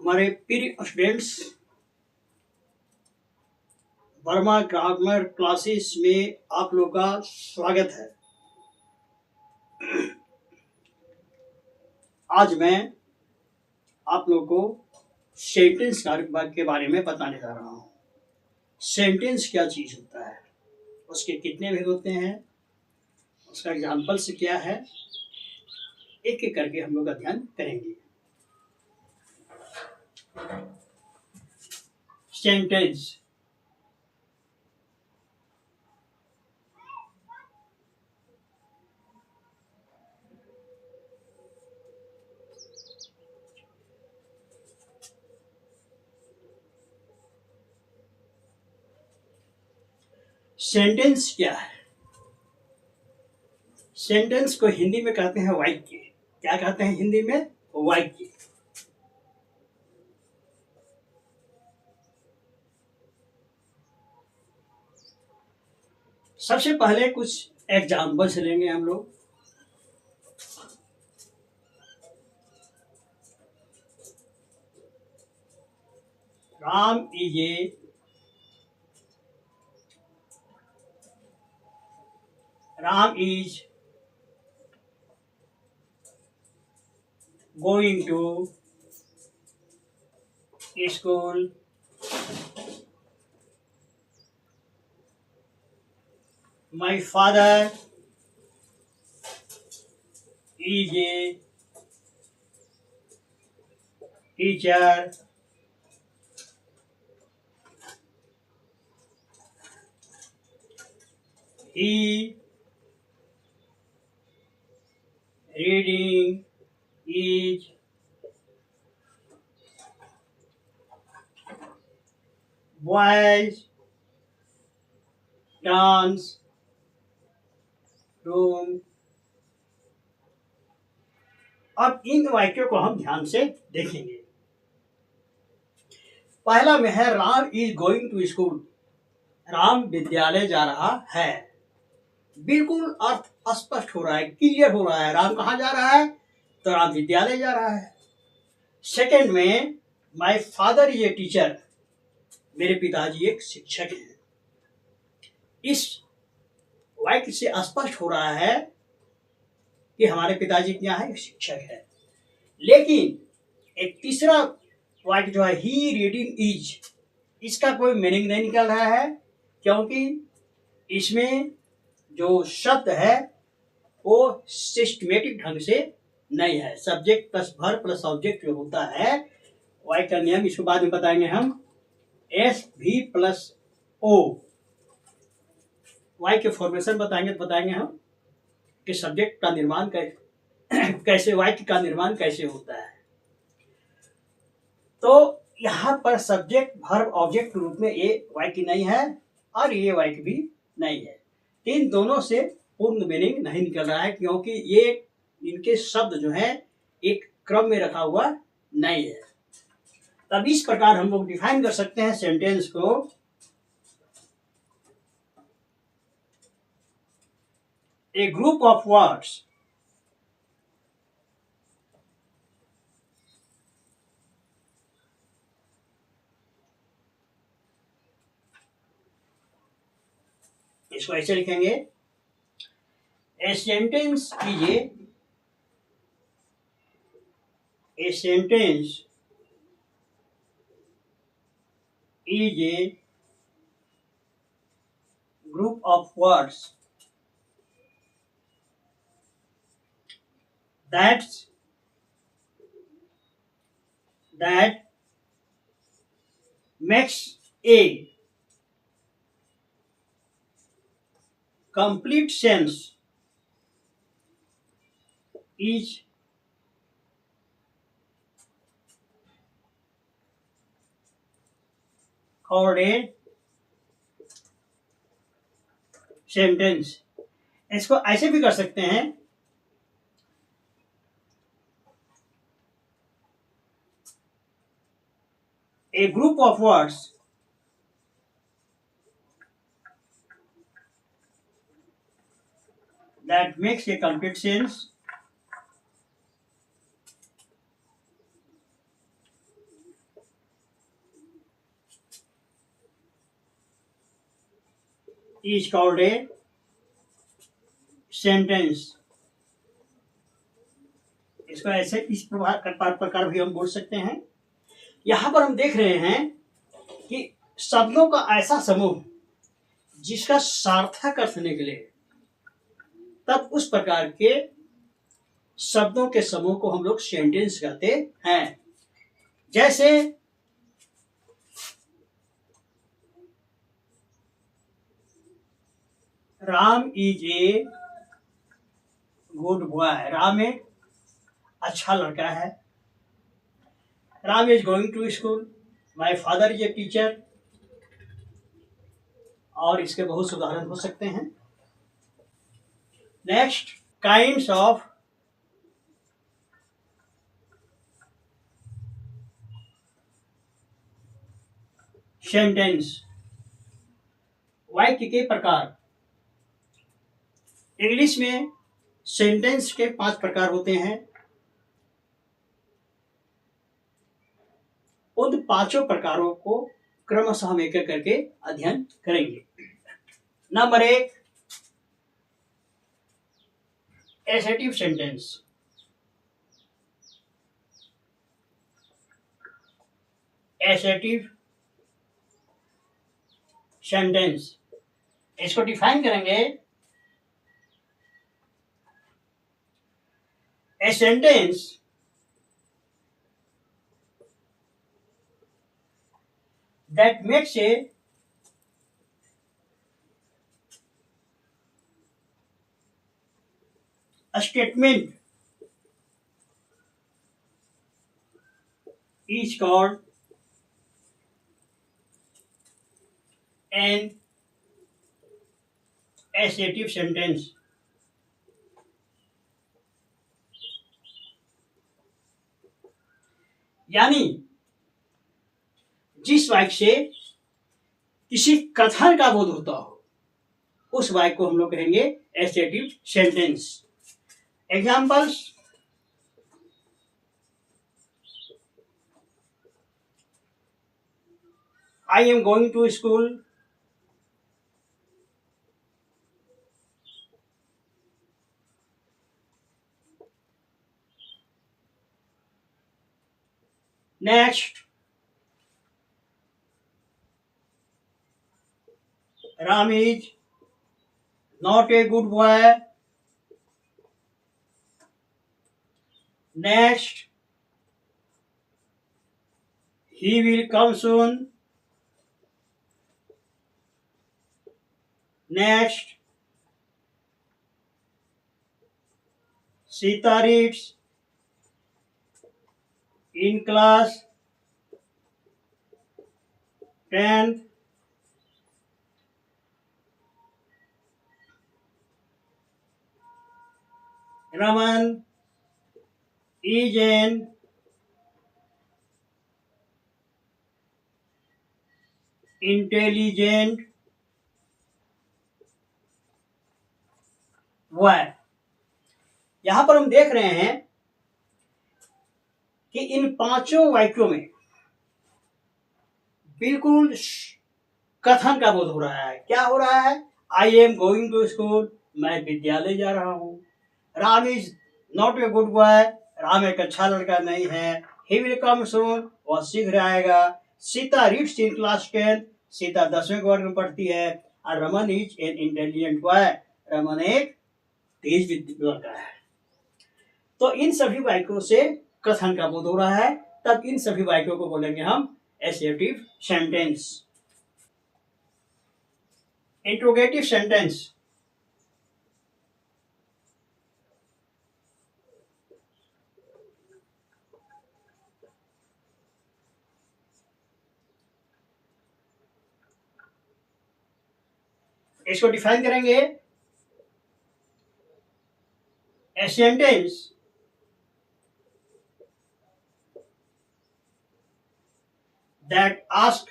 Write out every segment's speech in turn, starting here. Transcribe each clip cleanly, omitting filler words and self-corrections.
हमारे प्रिय students, Verma grammar classes में आप लोग का स्वागत है। आज मैं आप लोग को सेंटेंस के बारे में बताने जा रहा हूँ। सेंटेंस क्या चीज़ होता है, उसके कितने भेद होते हैं, उसका एग्जाम्पल्स क्या है, एक एक करके हम लोग अध्ययन करेंगे। सेंटेंस सेंटेंस क्या है? सेंटेंस को हिंदी में कहते हैं वाक्य। क्या कहते हैं हिंदी में? वाक्य। सबसे पहले कुछ एग्जाम्पल्स लेंगे हम लोग। Ram is going to school. My father is a teacher. He reading is boys dance room। अब इन वाक्यों को हम ध्यान से देखेंगे। पहला में है Ram is going to school. Ram विद्यालय जा रहा है। बिल्कुल अर्थ स्पष्ट हो रहा है, क्लियर हो रहा है। राम कहाँ जा रहा है? तो राम विद्यालय जा रहा है। सेकंड में my father is a teacher. मेरे पिताजी एक शिक्षक हैं। इस वाक्य से स्पष्ट हो रहा है कि हमारे पिताजी क्या है? शिक्षक है। लेकिन एक तीसरा वाक्य जो है ही रीडिंग इज, इसका कोई मीनिंग नहीं निकल रहा है, क्योंकि इसमें जो शब्द है वो सिस्टमेटिक ढंग से नहीं है। Subject plus verb plus object जो होता है, वाक्य का नियम इसको बाद में बताएंगे हम। एस भी प्लस ओ वाक्य के फॉर्मेशन बताएंगे तो बताएंगे हम कि सब्जेक्ट का निर्माण कैसे वाक्य का निर्माण कैसे होता है। तो यहाँ पर सब्जेक्ट वर्ब ऑब्जेक्ट के रूप में ये वाक्य नहीं है और ये वाक्य भी नहीं है। इन दोनों से पूर्ण मीनिंग नहीं निकल रहा है, क्योंकि ये इनके शब्द जो है एक क्रम में रखा हुआ नहीं है। तब इस प्रकार हम लोग डिफाइन कर सकते हैं सेंटेंस को। ए ग्रुप ऑफ वर्ड्स इसको ऐसे लिखेंगे। ए सेंटेंस कीजिए। A sentence is a group of words that makes a complete sense, is called a sentence. इसको ऐसे भी कर सकते हैं, a group of words that makes a complete sense is called a sentence. इसको ऐसे इस प्रकार भी हम बोल सकते हैं। यहां पर हम देख रहे हैं कि शब्दों का ऐसा समूह जिसका सार्थक अर्थ निकले, तब उस प्रकार के शब्दों के समूह को हम लोग सेंटेंस कहते हैं। जैसे Ram is a good boy, Ram एक अच्छा लड़का है। Ram is going to school, my father is a teacher. और इसके बहुत से उदाहरण हो सकते हैं। नेक्स्ट, काइंड्स ऑफ सेंटेंस, वाक्य के प्रकार। इंग्लिश में सेंटेंस के 5 प्रकार होते हैं। उन 5 प्रकारों को क्रमशः हम एक एक करके अध्ययन करेंगे। Number 1, assertive sentence. Assertive sentence, इसको डिफाइन करेंगे। A sentence that makes a statement is called an assertive sentence। यानी जिस वाक्य से किसी कथन का बोध होता हो, उस वाक्य को हम लोग कहेंगे assertive sentence. Examples, I am going to school, next, Ram is not a good boy। Next, he will come soon। Next, Sita reads in class 10th। Raman is an intelligent boy। यहां पर हम देख रहे हैं कि इन 5 वाक्यों में बिल्कुल कथन का बोध हो रहा है। क्या हो रहा है? I am going to school, मैं विद्यालय जा रहा हूं। Ram is not a good boy, Ram एक अच्छा लड़का नहीं है। ही विल कम सून, वह शीघ्र आएगा। Sita reads in class 10, Sita 10वें वर्ग में पढ़ती है। और Raman is an intelligent boy, Raman एक तेज लड़का है। तो इन सभी वाक्यों से कथन का बोध हो रहा है, तब इन सभी वाक्यों को बोलेंगे हम एसेटिव सेंटेंस। इंट्रोगेटिव सेंटेंस, इसको डिफाइन करेंगे। A sentence that ask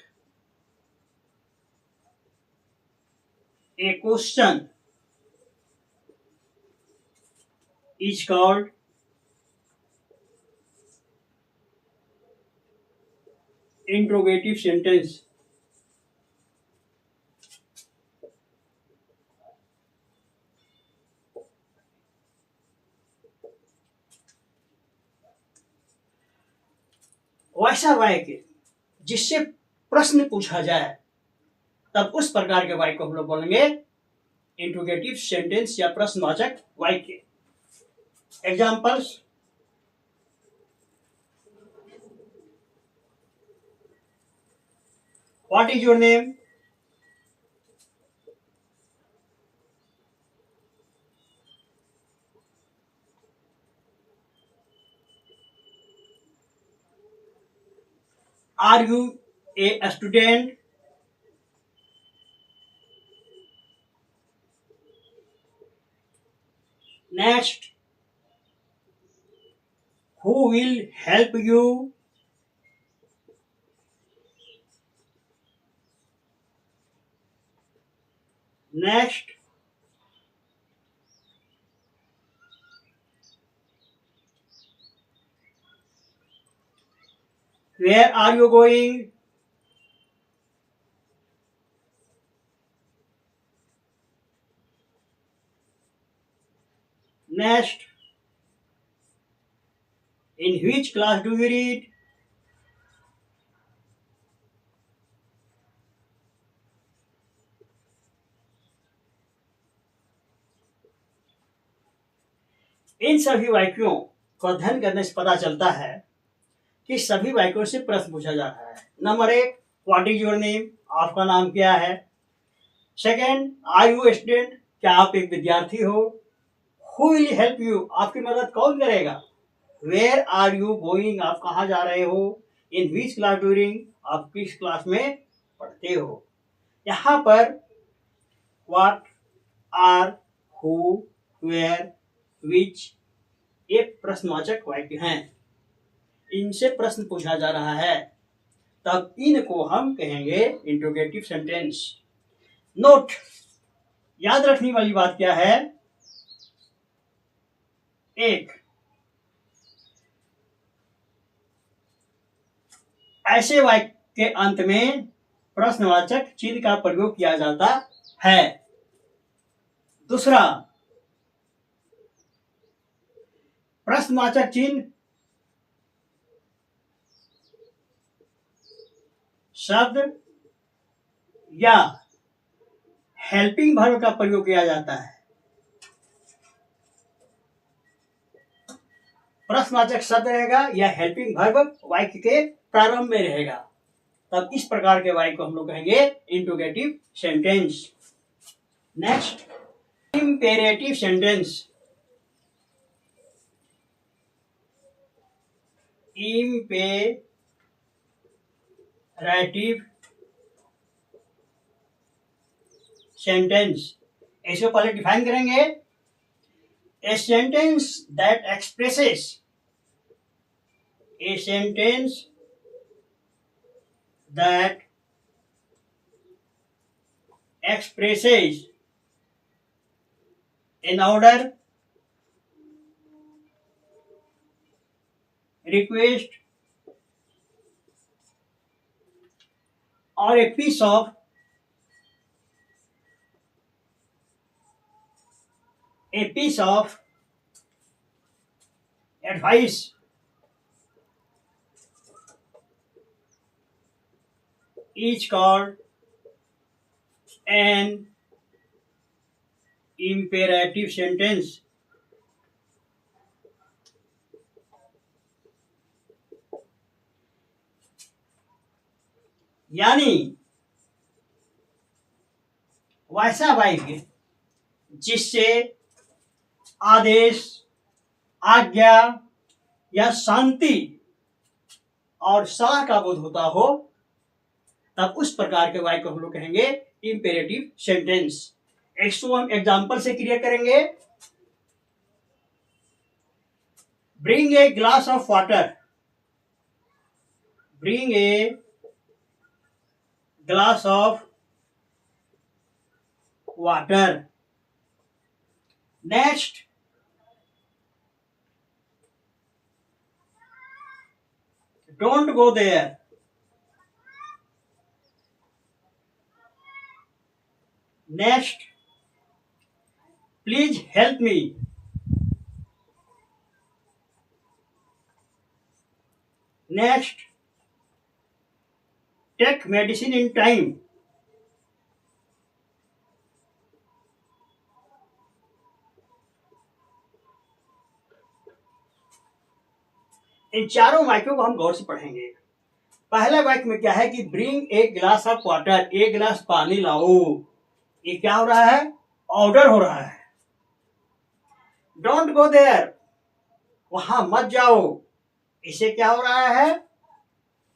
a question is called interrogative sentence। वैसा वाक्य जिससे प्रश्न पूछा जाए, तब उस प्रकार के वाक्य को हम लोग बोलेंगे इंट्रोगेटिव सेंटेंस या प्रश्नवाचक वाक्य। Examples, what is your name? Are you a student? Next, who will help you? Next, where are you going? Next, in which class do you read? इन सभी वाक्यों को अध्ययन करने से पता चलता है कि सभी वाक्यों से प्रश्न पूछा जा रहा है। Number 1, what is your name? आपका नाम क्या है? Second, are you student? क्या आप एक विद्यार्थी हो? Who will help you? आपकी मदद कौन करेगा? Where are you going? आप कहाँ जा रहे हो? In which class during? आप किस क्लास में पढ़ते हो? यहाँ पर what, are, who, where, which ये प्रश्नवाचक वाक्य हैं। इनसे प्रश्न पूछा जा रहा है, तब इनको हम कहेंगे इंट्रोगेटिव सेंटेंस। नोट, याद रखने वाली बात क्या है? एक, ऐसे वाक्य के अंत में प्रश्नवाचक चिन्ह का प्रयोग किया जाता है। दूसरा, प्रश्नवाचक चिन्ह शब्द या हेल्पिंग वर्ब का प्रयोग किया जाता है। प्रश्नवाचक शब्द रहेगा या हेल्पिंग वर्ब वाक्य के प्रारंभ में रहेगा, तब इस प्रकार के वाक्य को हम लोग कहेंगे interrogative sentence. Next, imperative sentence. Imperative sentence, ऐसे पहले डिफाइन करेंगे। A sentence that expresses an order, request, or a piece of advice is called an imperative sentence। यानी वैसा वाक्य जिससे आदेश, आज्ञा या शांति और सलाह का बोध होता हो, तब उस प्रकार के वाक्य को हम लोग कहेंगे इंपेरेटिव सेंटेंस। इसको हम एग्जाम्पल से क्लियर करेंगे। Bring a glass of water. Bring a glass of water. Next, don't go there. Next, please help me. Next, take medicine in time. इन चारों वाक्यों को हम गौर से पढ़ेंगे। पहला वाक्य में क्या है कि bring a glass of water, एक गिलास पानी लाओ। ये क्या हो रहा है? ऑर्डर हो रहा है। डोंट गो देयर, वहां मत जाओ। इसे क्या हो रहा है?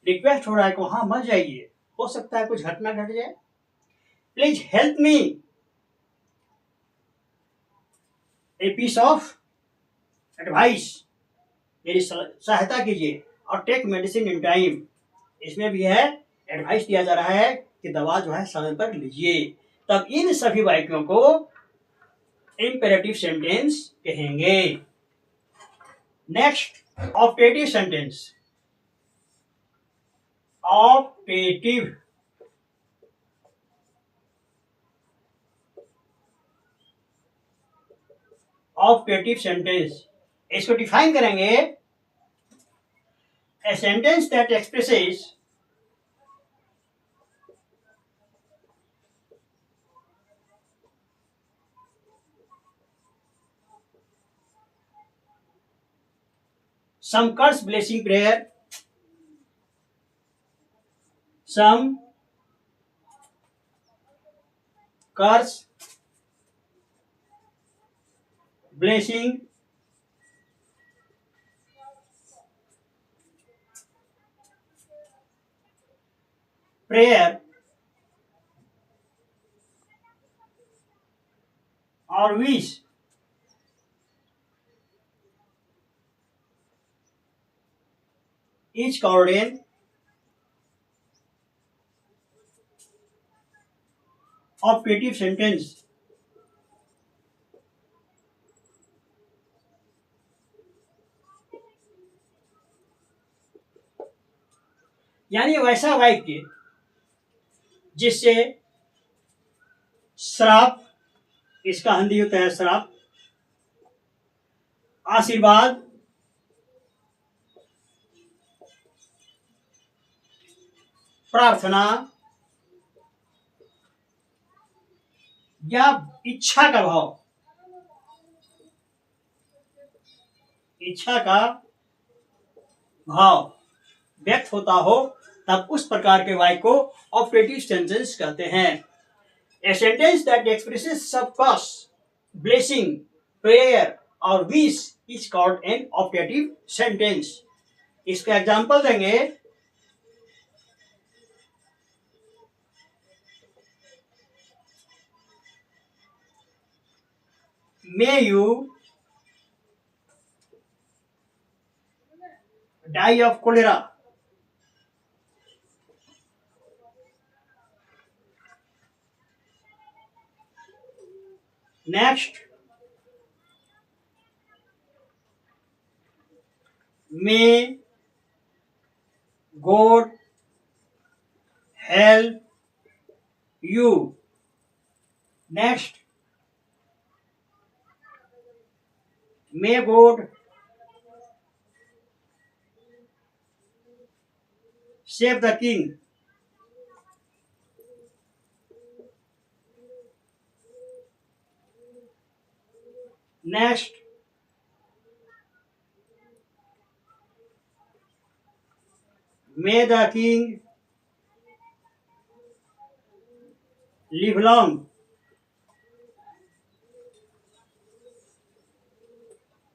रिक्वेस्ट हो रहा है कि वहां मत जाइए, हो सकता है कुछ घटना घट जाए। Please help me, a piece of advice, मेरी सहायता कीजिए। और टेक मेडिसिन इन टाइम, इसमें भी है एडवाइस दिया जा रहा है कि दवा जो है समय पर लीजिए। तब इन सभी वाक्यों को इंपेरेटिव सेंटेंस कहेंगे। Next, optative sentence. Optative, optative sentence, इसको डिफाइन करेंगे। A sentence that expresses some curse blessing prayer, some curse blessing prayer or wish is called an optative sentence. यानी वैसा वाक्य जिससे श्राप, इसका हिंदी होता है श्राप, आशीर्वाद, प्रार्थना या इच्छा का भाव, इच्छा का भाव व्यक्त होता हो, तब उस प्रकार के वाक्य को ऑप्टेटिव सेंटेंस कहते हैं। ए सेंटेंस दैट एक्सप्रेसेस सब कर्स, ब्लेसिंग, प्रेयर और wish is called an optative sentence. इसका एग्जांपल देंगे। May you die of cholera. Next, may God help you. Next, may God save the king. Next, may the king live long.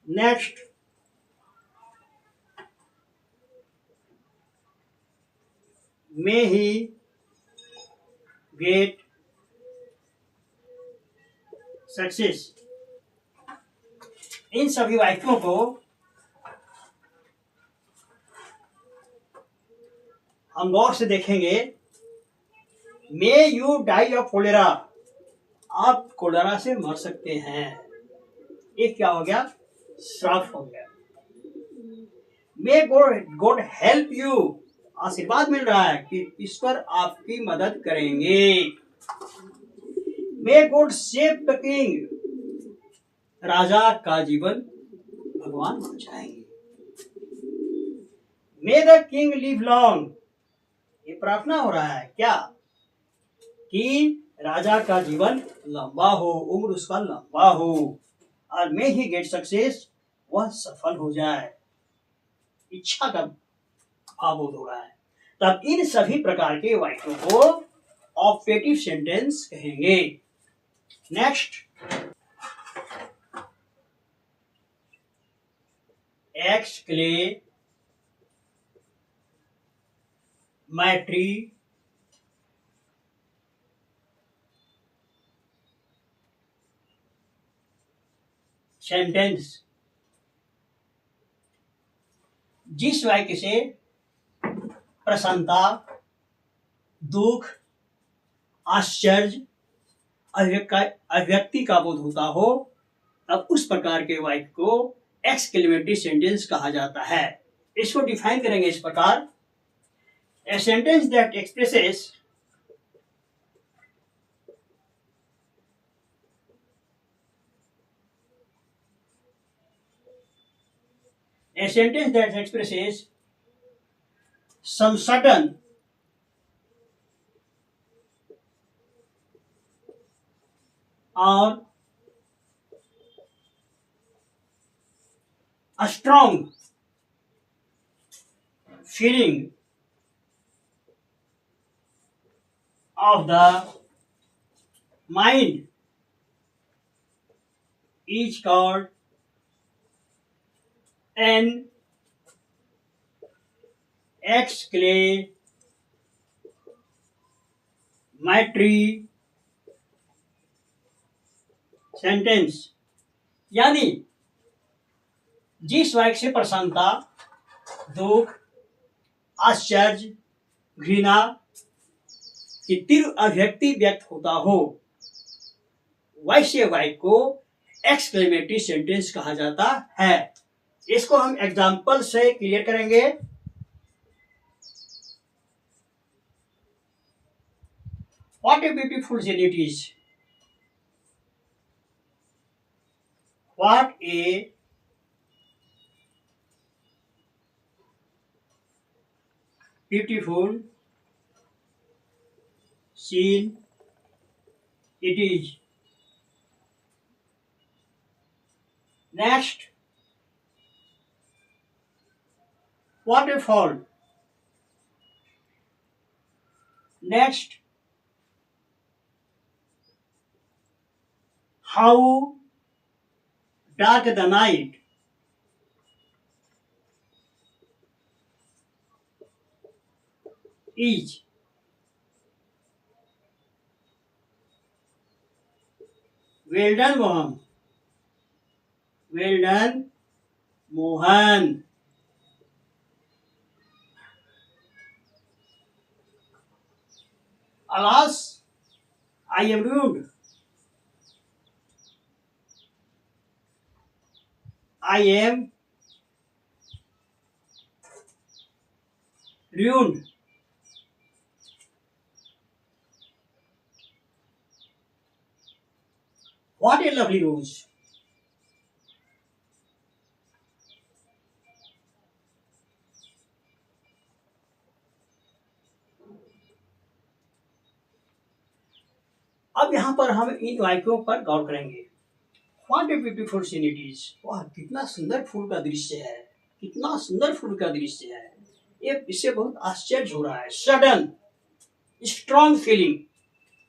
Next, may he get success. इन सभी वाक्यों को हम गौर से देखेंगे। May you die of cholera, आप cholera से मर सकते हैं। ये क्या हो गया? श्राप हो गया। मे गॉड हेल्प यू, आशीर्वाद मिल रहा है कि ईश्वर आपकी मदद करेंगे। May God save the king, राजा का जीवन भगवान बचाएंगे। May the king live long, ये प्रार्थना हो रहा है क्या, कि राजा का जीवन लंबा हो, उम्र उसका लंबा हो, और मे ही गेट सक्सेस, वह सफल हो जाए, इच्छा का भाव बोध हो रहा है। तब इन सभी प्रकार के वाक्यों को ऑप्टेटिव सेंटेंस कहेंगे। नेक्स्ट, एक्सक्लेमेटरी सेंटेंस, जिस वाक्य से प्रसन्नता, दुख, आश्चर्य, अभिव्यक्ति का बोध होता हो, अब उस प्रकार के वाक्य को एक्सक्लेमेटरी सेंटेंस कहा जाता है। इसको डिफाइन करेंगे इस प्रकार, a sentence that expresses some sudden or a strong feeling of the mind is called an exclamatory sentence. यानी जिस वाक्य से प्रसन्नता, दुख, आश्चर्य, घृणा की तीव्र अभिव्यक्ति व्यक्त होता हो, वैसे वाक्य को एक्सक्लेमेटरी सेंटेंस कहा जाता है। इसको हम एग्जाम्पल से क्लियर करेंगे। What a beautiful seen it is, what A beautiful scene it is. Next, what a fall. Next, how dark the night. Is. Well done, Mohan. Well done, Mohan. Alas, I am ruined. I am ruined. What a lovely rose. अब यहाँ पर हम इन वाक्यों पर गौर करेंगे। What a beautiful scene it is. वाह, कितना सुंदर फूल का दृश्य है, कितना सुंदर फूल का दृश्य है। ये इससे बहुत आश्चर्य हो रहा है। सडन स्ट्रॉन्ग फीलिंग,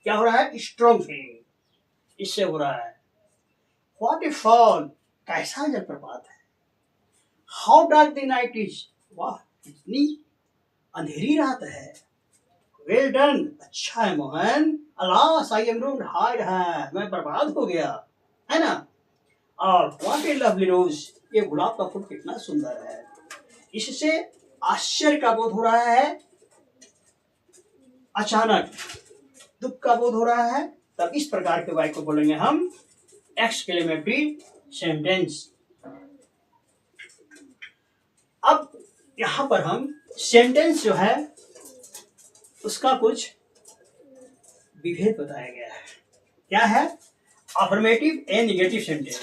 क्या हो रहा है? स्ट्रॉन्ग फीलिंग इससे हो रहा है। व्हाट ए फॉल, कैसा जलप्रपात है। How dark the night is, वाह कितनी अंधेरी रात है। वेल डन, अच्छा है मोहन। अलास आई एम रून्ड, हाय है मैं बर्बाद हो गया, है ना। और व्हाट ए लवली रोज, ये गुलाब का फूल कितना सुंदर है। इससे आश्चर्य का बोध हो रहा है, अचानक दुख का बोध हो रहा है। तब इस प्रकार के वाक्य को बोलेंगे हम एक्सक्लेमेटरी सेंटेंस। अब यहां पर हम सेंटेंस जो है उसका कुछ विभेद बताया गया है। क्या है? Affirmative and negative sentence.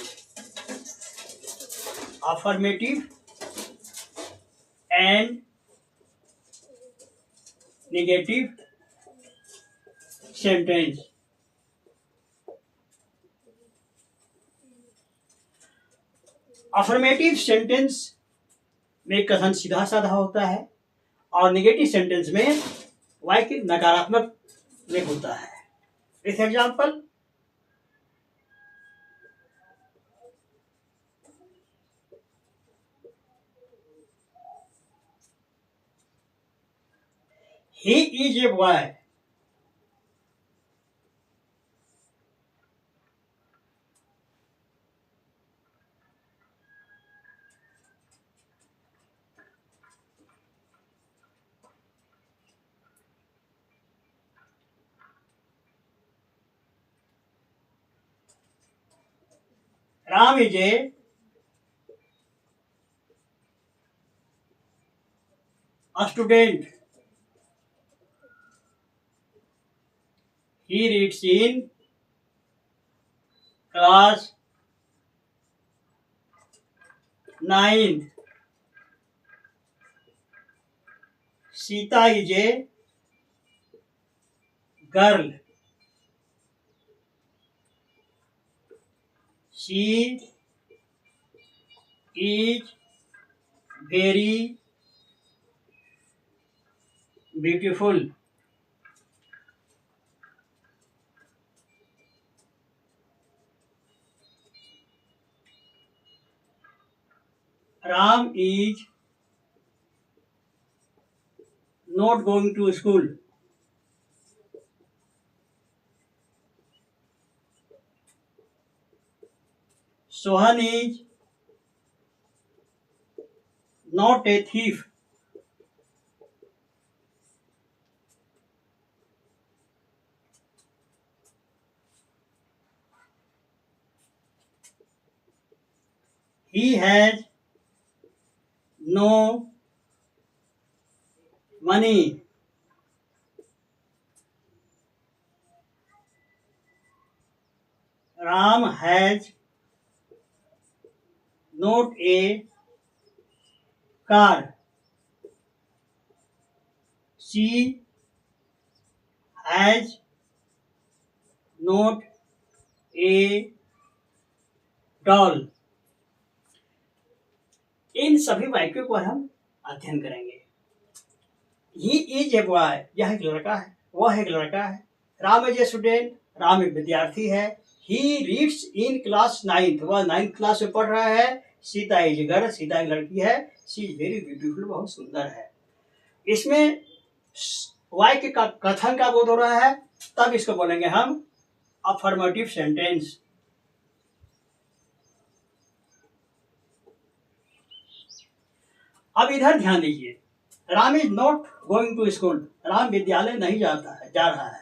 Affirmative and negative sentence. Affirmative sentence में कथन सीधा साधा होता है और नेगेटिव सेंटेंस में वाक्य नकारात्मक में होता है। इस example, he is a boy। Ram is a student। He reads in class 9th। Sita is a girl। She is very beautiful। Ram is not going to school। Sohan is not a thief। He has no money। Ram has not a car। She has not a doll। इन सभी वाक्यों पर हम अध्ययन करेंगे। He is a boy, यह एक लड़का है, वह एक लड़का है। Ram is a student, Ram एक विद्यार्थी है। He reads in class 9th, वह 9th क्लास में पढ़ रहा है। Sita is a girl, Sita एक लड़की है। शी इज वेरी ब्यूटीफुल, बहुत सुंदर है। इसमें वाक्य का कथन का बोध हो रहा है, तब इसको बोलेंगे हम अफर्मेटिव सेंटेंस। अब इधर ध्यान दीजिए, Ram is not going to school, Ram विद्यालय नहीं जा रहा है।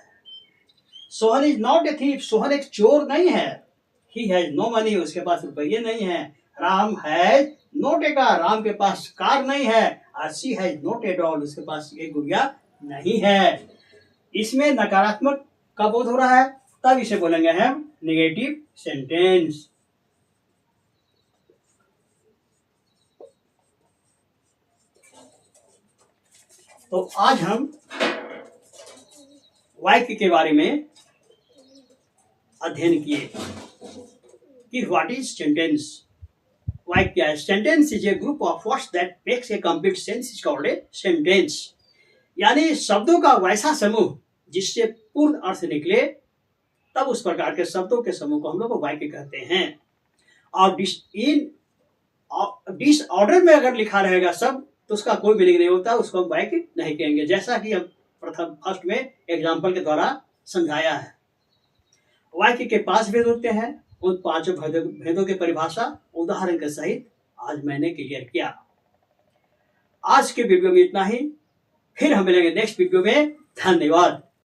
Sohan is not a thief, Sohan एक चोर नहीं है। ही हैज नो मनी, उसके पास रुपये नहीं है। Ram has not a car, Ram के पास कार नहीं है। और she has not a doll, उसके पास एक गुड़िया नहीं है। इसमें नकारात्मक का बोध हो रहा है, तब इसे बोलेंगे हम नेगेटिव सेंटेंस। तो आज हम वाक्य के बारे में अध्ययन किए कि व्हाट इज सेंटेंस। वाक्य क्या है? Sentence is a group of words that makes a complete sense is called a sentence. यानी शब्दों का वैसा समूह जिससे पूर्ण अर्थ निकले, तब उस प्रकार के शब्दों के समूह को हम लोग वाक्य कहते हैं। और डिसऑर्डर में अगर लिखा रहेगा शब्द तो उसका कोई मीनिंग नहीं होता, उसको हम वाक्य नहीं कहेंगे, जैसा कि हम फर्स्ट में एग्जाम्पल के द्वारा समझाया है। वाक्य के 5 भेद होते हैं, उन 5 भेदों की परिभाषा उदाहरण के सहित आज मैंने क्लियर किया। आज के वीडियो में इतना ही, फिर हम मिलेंगे नेक्स्ट वीडियो में। धन्यवाद।